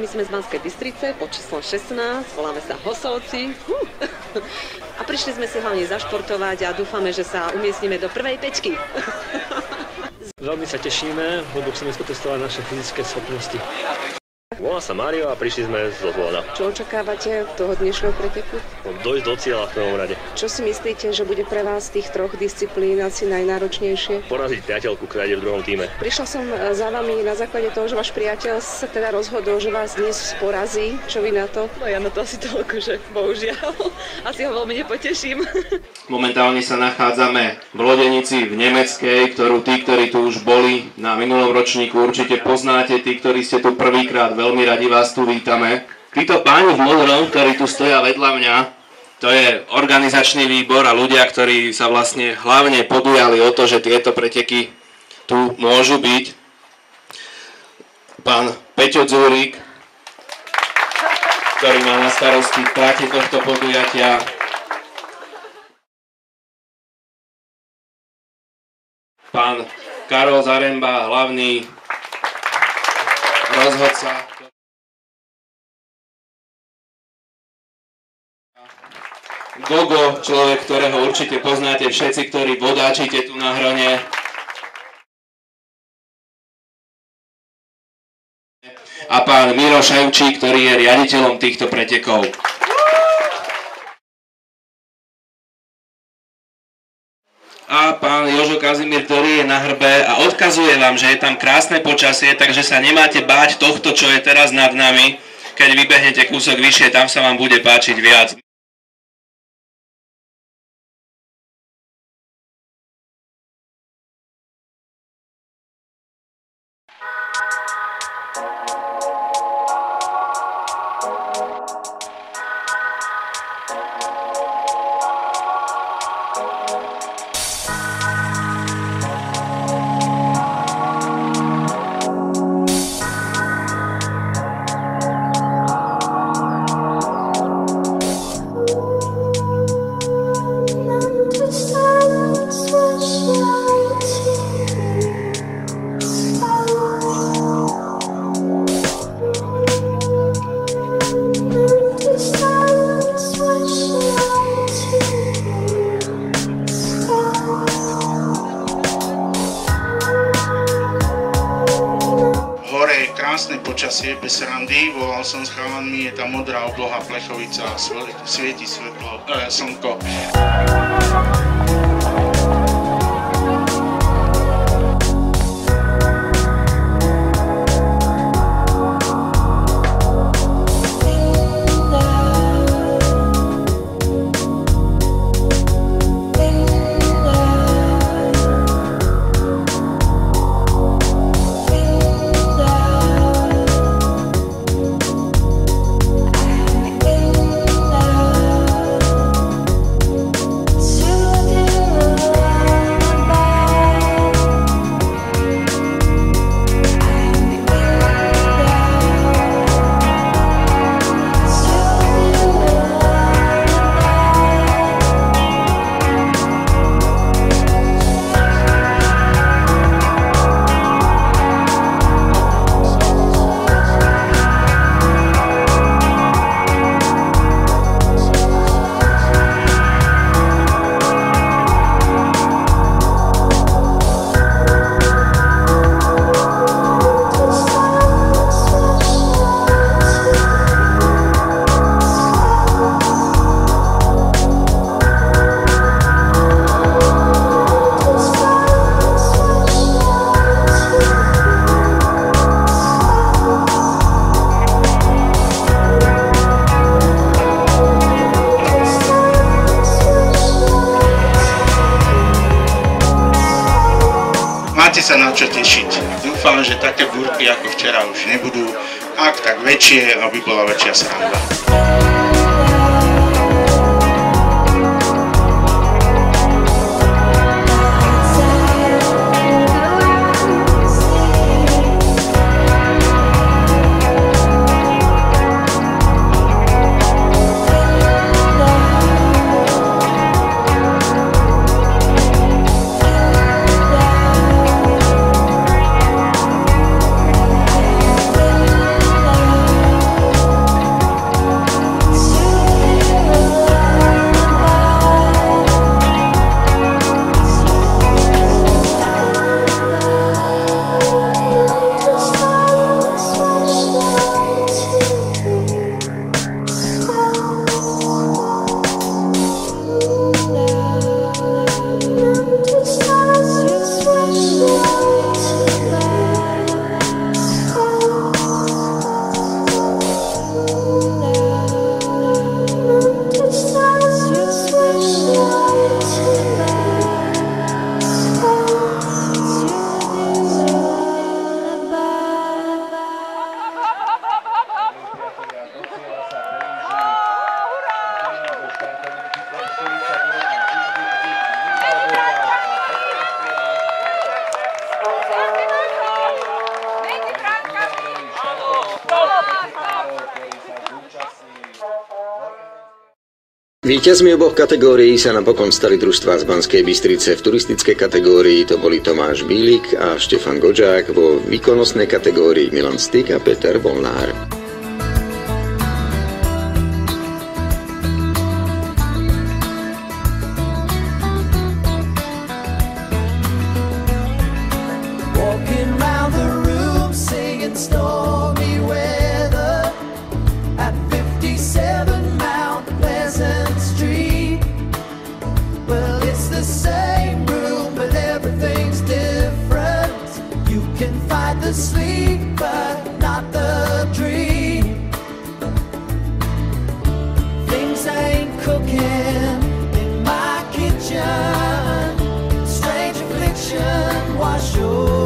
my sme z Banskej Bystrice pod číslom 16, voláme sa Hosovci. A prišli sme si hlavne zašportovať a dúfame, že sa umiestnime do prvej päťky. Veľmi sa tešíme, lebo chceme skotestovať naše fyzické schopnosti. Volám sa Mário a prišli sme zo Zvolena. Čo očakávate od toho dnešného preteku? Dojsť do cieľa v prvom rade. Čo si myslíte, že bude pre vás z tých troch disciplín asi najnáročnejšie? Poraziť priateľku, ktorá ide v druhom týme. Prišla som za vami na základe toho, že váš priateľ sa teda rozhodol, že vás dnes porazí. Čo vy na to? No ja na to asi toľko, že bohužiaľ. Asi ho veľmi nepoteším. Momentálne sa nachádzame v lodenici v Nemeckej, ktorú tí, ktorí tu už boli na minulom ročníku, určite poznáte. Tí, ktorí ste tu prvýkrát, veľmi radi vás tu vítame. Títo páni v modrom, ktorí tu stoja vedľa mňa, to je organizačný výbor a ľudia, ktorí sa vlastne hlavne podujali o to, že tieto preteky tu môžu byť. Pán Peťo Dzúrik, ktorý má na starosti trate tohto podujatia. Pán Karol Zaremba, hlavný rozhodca. Gogo, človek, ktorého určite poznáte všetci, ktorí vodáčite tu na Hrone. A pán Miro Ševčík, ktorý je riaditeľom týchto pretekov. A pán Jožo Kazimír, ktorý je na hrbe a odkazuje vám, že je tam krásne počasie, takže sa nemáte báť tohto, čo je teraz nad nami. Keď vybehnete kúsok vyššie, tam sa vám bude páčiť viac. Krásne počasie, bez randy, volal som s chalanmi, je tam modrá obloha, plechovica, svieti svetlo, slnko. Máte sa na čo tešiť. Dúfam, že také búrky ako včera už nebudú. Ak tak väčšie, aby bola väčšia sranda. Víťazmi oboch kategórií sa napokon stali družstvá z Banskej Bystrice. V turistickej kategórii to boli Tomáš Bílik a Štefan Godžák, vo výkonnostnej kategórii Milan Styk a Peter Volnár. Wash your